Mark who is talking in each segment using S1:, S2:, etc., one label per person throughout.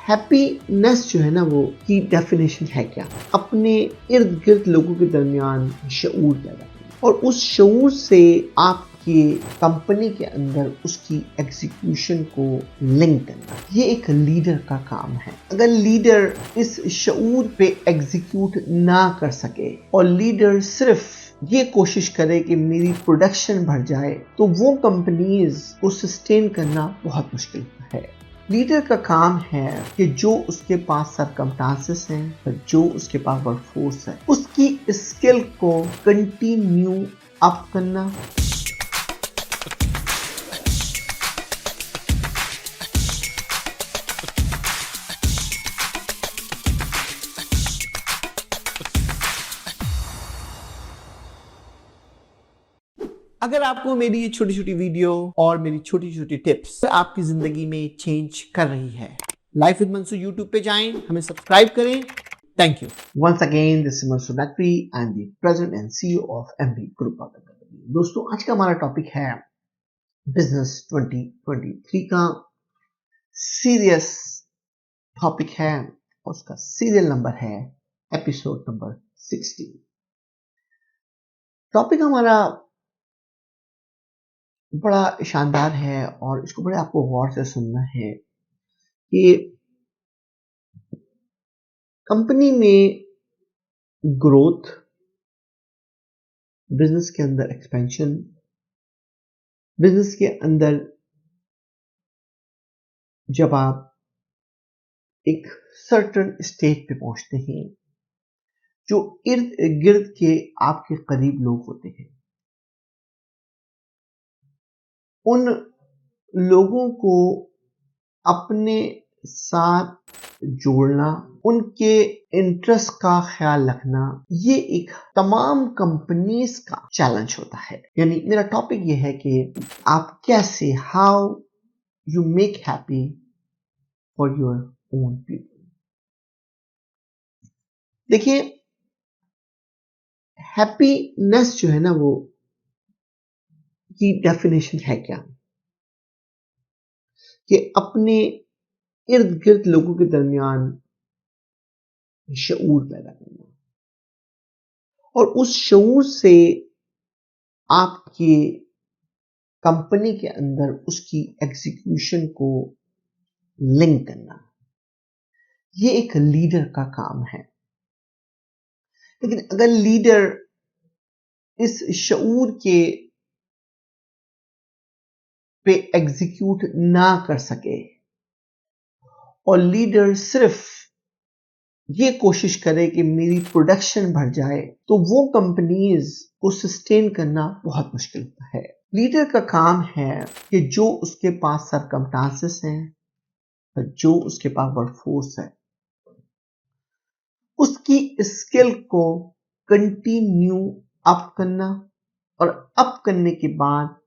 S1: Happiness जो है ना, वो की डेफिनेशन है क्या? अपने इर्द गिर्द लोगों के दरमियान शऊर पैदा करना और उस शऊर से आपकी कंपनी के अंदर उसकी एग्जीक्यूशन को लिंक करना, ये एक लीडर का काम है। अगर लीडर इस शऊर पे एग्जीक्यूट ना कर सके और लीडर सिर्फ ये कोशिश करे कि मेरी प्रोडक्शन बढ़ जाए, तो वो कंपनीज को सस्टेन करना बहुत मुश्किल है। लीडर का काम है कि जो उसके पास सर्कमस्टांसेस हैं, जो उसके पास वर्कफोर्स है, उसकी स्किल को कंटिन्यू अप करना। अगर आपको मेरी ये छोटी छोटी वीडियो और मेरी छोटी छोटी टिप्स आपकी जिंदगी में चेंज कर रही है, लाइफ विद मंसूर यूट्यूब पे जाएं, हमें सब्सक्राइब करें। Thank you once again, this is Mansoor Naqvi, I am the president and CEO of MB group of company. दोस्तों, आज का हमारा टॉपिक है बिजनेस 2023 का सीरियस टॉपिक है, उसका सीरियल नंबर है एपिसोड नंबर 60। टॉपिक हमारा बड़ा शानदार है और इसको बड़े आपको गौर से सुनना है कि कंपनी में ग्रोथ, बिजनेस के अंदर एक्सपेंशन, बिजनेस के अंदर जब आप एक सर्टेन स्टेज पे पहुंचते हैं, जो इर्द गिर्द के आपके करीब लोग होते हैं, उन लोगों को अपने साथ जोड़ना, उनके इंटरेस्ट का ख्याल रखना, ये एक तमाम कंपनीज का चैलेंज होता है। यानी मेरा टॉपिक ये है कि आप कैसे, how you make happy for your own people. देखिए, हैप्पीनेस जो है ना, वो की डेफिनेशन है क्या? कि अपने इर्द गिर्द लोगों के दरमियान शऊर पैदा करना और उस शऊर से आपकी कंपनी के अंदर उसकी एग्जीक्यूशन को लिंक करना, ये एक लीडर का काम है। लेकिन अगर लीडर इस शऊर के पे एग्जीक्यूट ना कर सके और लीडर सिर्फ ये कोशिश करे कि मेरी प्रोडक्शन बढ़ जाए, तो वो कंपनीज को सस्टेन करना बहुत मुश्किल है। लीडर का काम है कि जो उसके पास सर्कमस्टांसेस हैं, जो उसके पास वर्कफोर्स है, उसकी स्किल को कंटिन्यू अप करना और अप करने के बाद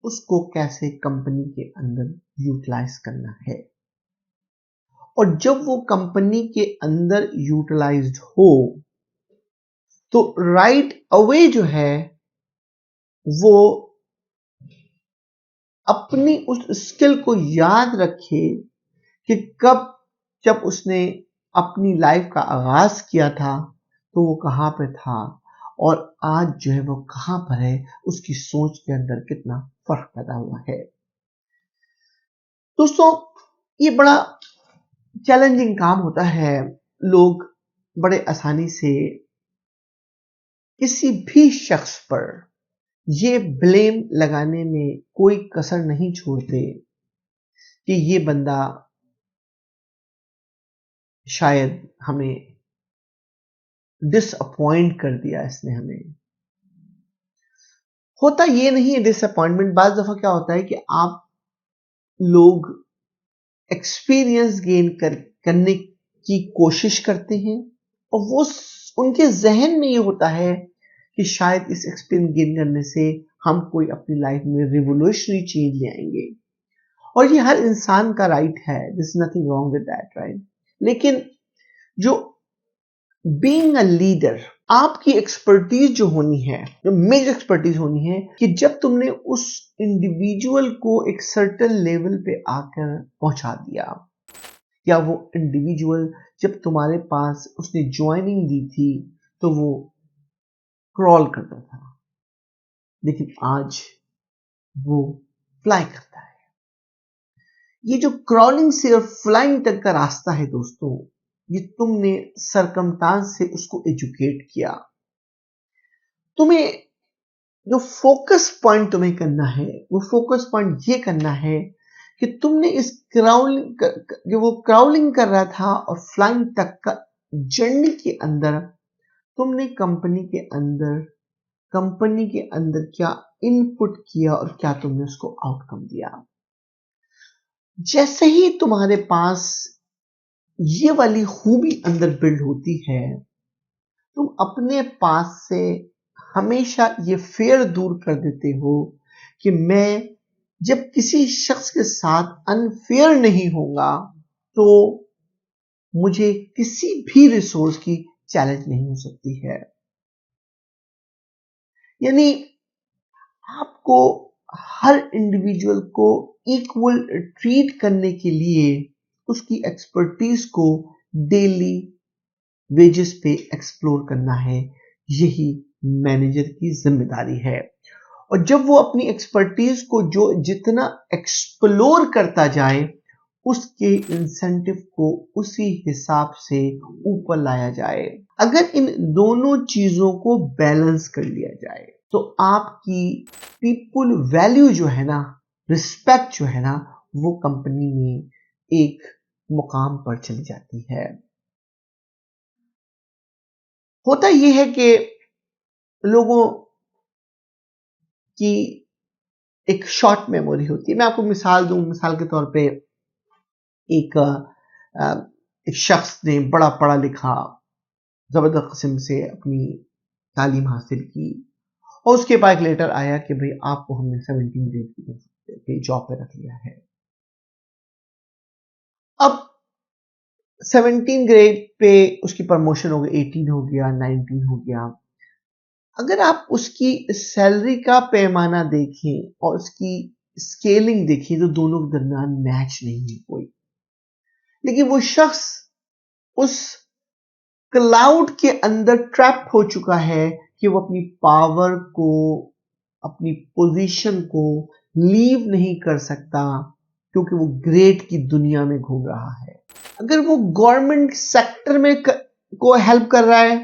S1: उसको कैसे कंपनी के अंदर यूटिलाइज करना है। और जब वो कंपनी के अंदर यूटिलाइज्ड हो, तो राइट अवे जो है वो अपनी उस स्किल को याद रखे कि कब, जब उसने अपनी लाइफ का आगाज किया था, तो वो कहां पे था और आज जो है वो कहां पर है, उसकी सोच के अंदर कितना फर्क पैदा हुआ है। दोस्तों, ये बड़ा चैलेंजिंग काम होता है। लोग बड़े आसानी से किसी भी शख्स पर ये ब्लेम लगाने में कोई कसर नहीं छोड़ते कि ये बंदा शायद हमें डिसअपॉइंट कर दिया, इसने हमें। होता ये नहीं है डिसअपॉइंटमेंट। बाज़ दफा क्या होता है कि आप लोग एक्सपीरियंस गेन करने की कोशिश करते हैं और वो उनके जहन में ये होता है कि शायद इस एक्सपीरियंस गेन करने से हम कोई अपनी लाइफ में रिवोल्यूशनरी चेंज ले आएंगे। और ये हर इंसान का राइट है, this is nothing wrong with that, right. लेकिन जो बीइंग अ लीडर, आपकी एक्सपर्टीज जो होनी है, जो मेजर एक्सपर्टीज होनी है, कि जब तुमने उस इंडिविजुअल को एक सर्टेन लेवल पे आकर पहुंचा दिया, क्या वो इंडिविजुअल जब तुम्हारे पास उसने ज्वाइनिंग दी थी तो वो क्रॉल करता था, लेकिन आज वो फ्लाई करता है। ये जो क्रॉलिंग से और फ्लाइंग तक का रास्ता है दोस्तों, ये तुमने सरकमस्टांस से उसको एजुकेट किया। तुम्हें जो फोकस पॉइंट तुम्हें करना है, वो फोकस पॉइंट ये करना है कि तुमने इस क्राउलिंग जो वो क्राउलिंग कर रहा था और फ्लाइंग तक का जर्नी के अंदर तुमने कंपनी के अंदर क्या इनपुट किया और क्या तुमने उसको आउटकम दिया। जैसे ही तुम्हारे पास ये वाली खूबी अंदर बिल्ड होती है, तुम अपने पास से हमेशा ये फेयर दूर कर देते हो कि मैं जब किसी शख्स के साथ अनफेयर नहीं होगा तो मुझे किसी भी रिसोर्स की चैलेंज नहीं हो सकती है। यानी आपको हर इंडिविजुअल को इक्वल ट्रीट करने के लिए उसकी एक्सपर्टीज को डेली वेजेस पे एक्सप्लोर करना है। यही मैनेजर की जिम्मेदारी है। और जब वो अपनी एक्सपर्टीज को जो जितना एक्सप्लोर करता जाए, उसके इंसेंटिव को उसी हिसाब से ऊपर लाया जाए। अगर इन दोनों चीजों को बैलेंस कर लिया जाए तो आपकी पीपुल वैल्यू जो है ना, रिस्पेक्ट जो है ना, वो कंपनी में एक मुकाम पर चली जाती है। होता यह है कि लोगों की एक शॉर्ट मेमोरी होती है। मैं आपको मिसाल दूं, मिसाल के तौर पे एक एक शख्स ने बड़ा पढ़ा लिखा जबरदस्त किस्म से अपनी तालीम हासिल की और उसके बाद एक लेटर आया कि भाई आपको हमने 17 ग्रेड की तरफ पे जॉब पे रख लिया है। अब 17 ग्रेड पे उसकी प्रमोशन हो गई, 18 हो गया, 19 हो गया। अगर आप उसकी सैलरी का पैमाना देखें और उसकी स्केलिंग देखें तो दोनों के दरमियान मैच नहीं है कोई। लेकिन वो शख्स उस क्लाउड के अंदर ट्रैप हो चुका है कि वो अपनी पावर को, अपनी पोजीशन को लीव नहीं कर सकता क्योंकि वो ग्रेड की दुनिया में घूम रहा है। अगर वो गवर्नमेंट सेक्टर में को हेल्प कर रहा है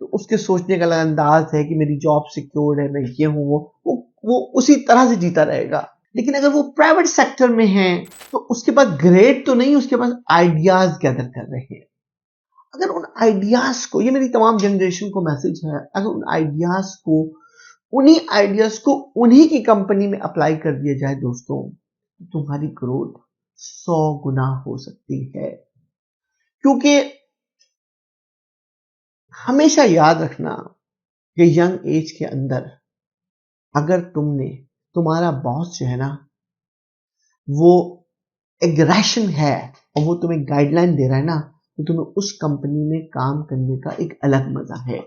S1: तो उसके सोचने का अंदाज है कि मेरी जॉब सिक्योर्ड है, मैं ये हूं, वो उसी तरह से जीता रहेगा। लेकिन अगर वो प्राइवेट सेक्टर में है तो उसके पास ग्रेड तो नहीं, उसके पास आइडियाज गैदर कर रहे हैं। अगर उन आइडियाज को, ये मेरी तमाम जनरेशन को मैसेज है, अगर उन आइडियाज को, उन्हीं आइडियाज को उन्हीं की कंपनी में अप्लाई कर दिया जाए दोस्तों, तो तुम्हारी ग्रोथ 100 गुना हो सकती है। क्योंकि हमेशा याद रखना कि यंग एज के अंदर अगर तुम्हारा बॉस जो है ना वो एग्रेशन है और वो तुम्हें गाइडलाइन दे रहा है ना, तो तुम्हें उस कंपनी में काम करने का एक अलग मजा है।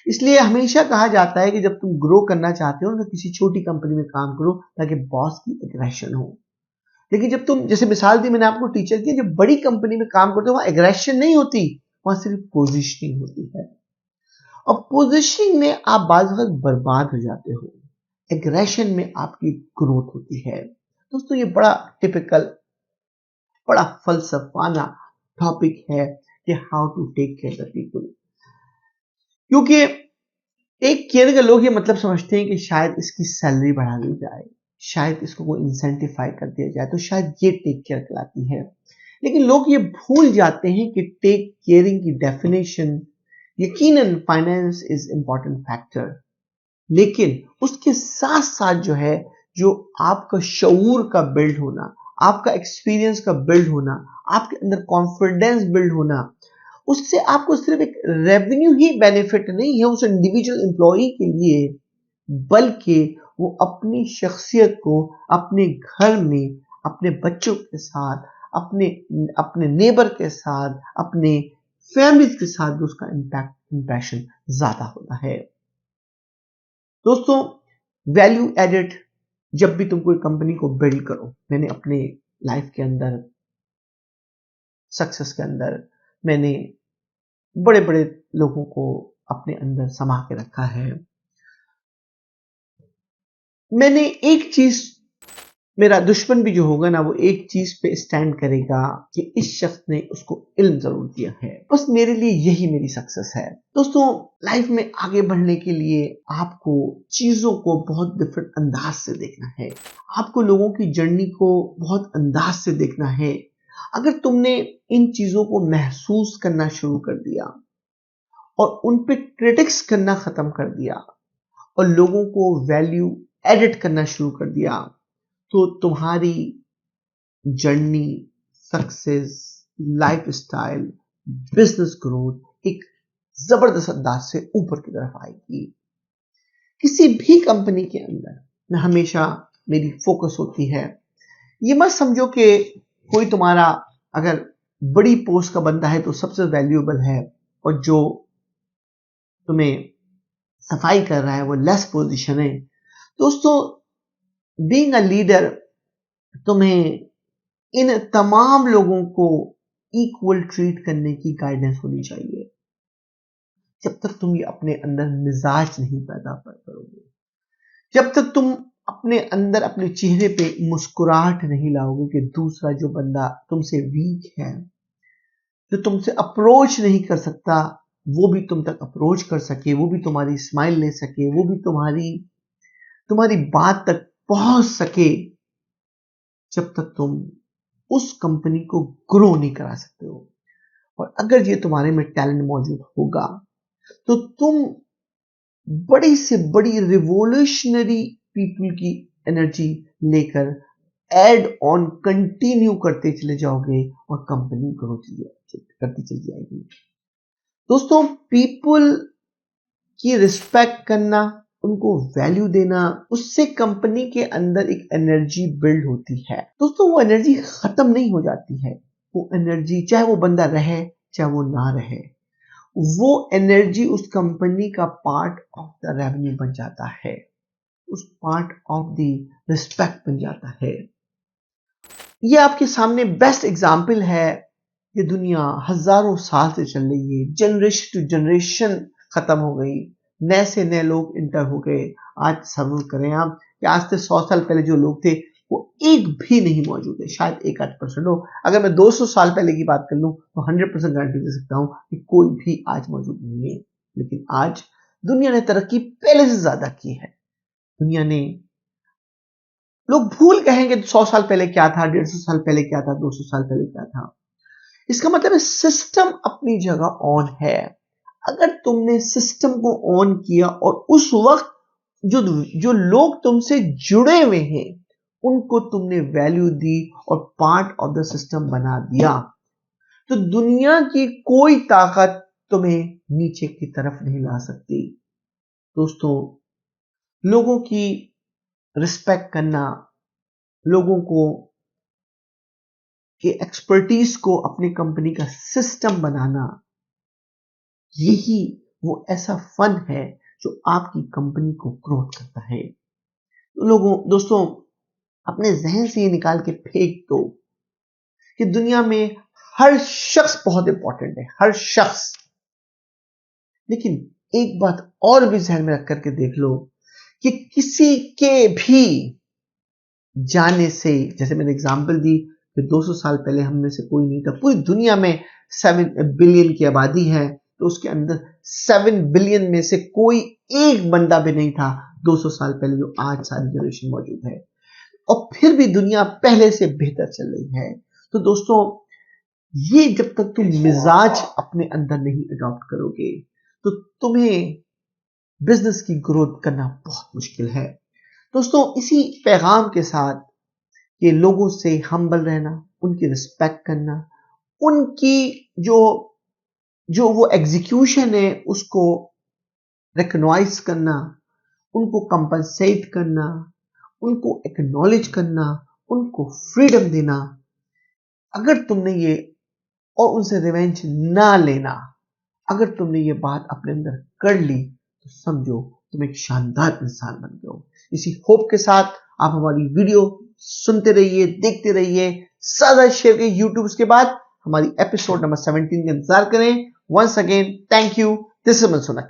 S1: इसलिए हमेशा कहा जाता है कि जब तुम ग्रो करना चाहते हो तो किसी छोटी कंपनी में काम करो ताकि बॉस की एग्रेशन हो। लेकिन जब तुम, जैसे मिसाल दी मैंने आपको टीचर की, जब बड़ी कंपनी में काम करते हो वहां एग्रेशन नहीं होती, वहां सिर्फ पोजिशनिंग होती है। और पोजिशनिंग में आप बाज वक्त बर्बाद हो जाते हो, एग्रेशन में आपकी ग्रोथ होती है। दोस्तों ये बड़ा टिपिकल, बड़ा फलसफाना टॉपिक है कि how to take care of people. क्योंकि एक केयर के लोग ये मतलब समझते हैं कि शायद इसकी सैलरी बढ़ा दी जाए, शायद इसको कोई इंसेंटिफाई कर दिया जाए तो शायद ये टेक केयर कहलाती है। लेकिन लोग ये भूल जाते हैं कि टेक केयरिंग की डेफिनेशन, यकीनन फाइनेंस इज इंपॉर्टेंट फैक्टर, लेकिन उसके साथ साथ जो है, जो आपका शऊर का बिल्ड होना, आपका एक्सपीरियंस का बिल्ड होना, आपके अंदर कॉन्फिडेंस बिल्ड होना, उससे आपको सिर्फ एक रेवेन्यू ही बेनिफिट नहीं है उस इंडिविजुअल एम्प्लॉई के लिए, बल्कि वो अपनी शख्सियत को अपने घर में, अपने बच्चों के साथ, अपने अपने नेबर के साथ, अपने फैमिली के साथ भी उसका इंपैक्शन ज्यादा होता है। दोस्तों वैल्यू एडेड, जब भी तुम कोई कंपनी को बिल्ड करो, मैंने अपने लाइफ के अंदर सक्सेस के अंदर मैंने बड़े बड़े लोगों को अपने अंदर समा के रखा है। मैंने एक चीज, मेरा दुश्मन भी जो होगा ना, वो एक चीज पे स्टैंड करेगा कि इस शख्स ने उसको इल्म जरूर दिया है। बस मेरे लिए यही मेरी सक्सेस है। दोस्तों, लाइफ में आगे बढ़ने के लिए आपको चीजों को बहुत डिफरेंट अंदाज से देखना है। आपको लोगों की जर्नी को बहुत अंदाज से देखना है। अगर तुमने इन चीजों को महसूस करना शुरू कर दिया और उन पे क्रिटिक्स करना खत्म कर दिया और लोगों को वैल्यू एडिट करना शुरू कर दिया, तो तुम्हारी journey, success, lifestyle, business growth एक जबरदस्त अंदाज से ऊपर की तरफ आएगी। किसी भी कंपनी के अंदर मैं हमेशा, मेरी फोकस होती है, ये मत समझो कि कोई तुम्हारा अगर बड़ी पोस्ट का बंदा है तो सबसे वैल्यूएबल है और जो तुम्हें सफाई कर रहा है वो लेस पोजीशन है। दोस्तों, बीइंग अ लीडर, तुम्हें इन तमाम लोगों को इक्वल ट्रीट करने की गाइडेंस होनी चाहिए। जब तक तुम ये अपने अंदर मिजाज नहीं पैदा करोगे, जब तक तुम अपने अंदर अपने चेहरे पे मुस्कुराहट नहीं लाओगे कि दूसरा जो बंदा तुमसे वीक है, जो तुमसे अप्रोच नहीं कर सकता, वो भी तुम तक अप्रोच कर सके, वो भी तुम्हारी स्माइल ले सके, वो भी तुम्हारी बात तक पहुंच सके, जब तक तुम उस कंपनी को ग्रो नहीं करा सकते हो। और अगर ये तुम्हारे में टैलेंट मौजूद होगा तो तुम बड़ी से बड़ी रिवोल्यूशनरी पीपल की एनर्जी लेकर एड ऑन कंटिन्यू करते चले जाओगे और कंपनी ग्रो करती चली जाएगी। दोस्तों, पीपल की रिस्पेक्ट करना, उनको वैल्यू देना, उससे कंपनी के अंदर एक एनर्जी बिल्ड होती है। दोस्तों, वो एनर्जी खत्म नहीं हो जाती है। वो एनर्जी, चाहे वो बंदा रहे चाहे वो ना रहे, वो एनर्जी उस कंपनी का पार्ट ऑफ द रेवेन्यू बन जाता है, उस पार्ट ऑफ द रिस्पेक्ट बन जाता है। ये आपके सामने बेस्ट एग्जाम्पल है। ये दुनिया हजारों साल से चल रही है, जनरेशन टू जनरेशन खत्म हो गई, नए से नए लोग इंटर हो गए। आज सर्व करें आप कि आज से 100 साल पहले जो लोग थे वो एक भी नहीं मौजूद है, शायद 1-8% हो। अगर मैं 200 साल पहले की बात कर लूं तो 100% गारंटी दे सकता हूं कि कोई भी आज मौजूद नहीं है। लेकिन आज दुनिया ने तरक्की पहले से ज्यादा की है। दुनिया ने, लोग भूल कहेंगे 100 साल पहले क्या था, 150 साल पहले क्या था, 200 साल पहले क्या था। इसका मतलब है सिस्टम अपनी जगह ऑन है। अगर तुमने सिस्टम को ऑन किया और उस वक्त जो लोग तुमसे जुड़े हुए हैं उनको तुमने वैल्यू दी और पार्ट ऑफ द सिस्टम बना दिया, तो दुनिया की कोई ताकत तुम्हें नीचे की तरफ नहीं ला सकती। दोस्तों, लोगों की रिस्पेक्ट करना, लोगों को के एक्सपर्टीज को अपनी कंपनी का सिस्टम बनाना, यही वो ऐसा फन है जो आपकी कंपनी को ग्रोथ करता है। दोस्तों, अपने जहन से ये निकाल के फेंक दो कि दुनिया में हर शख्स बहुत इंपॉर्टेंट है, हर शख्स। लेकिन एक बात और भी जहन में रख करके देख लो कि किसी के भी जाने से, जैसे मैंने एग्जांपल दी कि 200 साल पहले हम में से कोई नहीं था, पूरी दुनिया में 7 बिलियन की आबादी है, तो उसके अंदर 7 बिलियन में से कोई एक बंदा भी नहीं था 200 साल पहले जो आज सारी जनरेशन मौजूद है। और फिर भी दुनिया पहले से बेहतर चल रही है। तो दोस्तों, ये जब तक तुम मिजाज अपने अंदर नहीं अडॉप्ट करोगे तो तुम्हें बिजनेस की ग्रोथ करना बहुत मुश्किल है। दोस्तों, इसी पैगाम के साथ कि लोगों से हम्बल रहना, उनकी रिस्पेक्ट करना, उनकी जो वो एग्जीक्यूशन है उसको रिकॉग्नाइज करना, उनको कंपनसेट करना, उनको एक्नॉलेज करना, उनको फ्रीडम देना, अगर तुमने ये, और उनसे रिवेंज ना लेना, अगर तुमने ये बात अपने अंदर कर ली तो समझो तुम एक शानदार इंसान बन गए हो। इसी होप के साथ आप हमारी वीडियो सुनते रहिए, देखते रहिए, ज्यादा शेयर करिए। यूट्यूब के बाद हमारी एपिसोड नंबर 17 का इंतजार करें। Once again thank you, this is मनसुलक।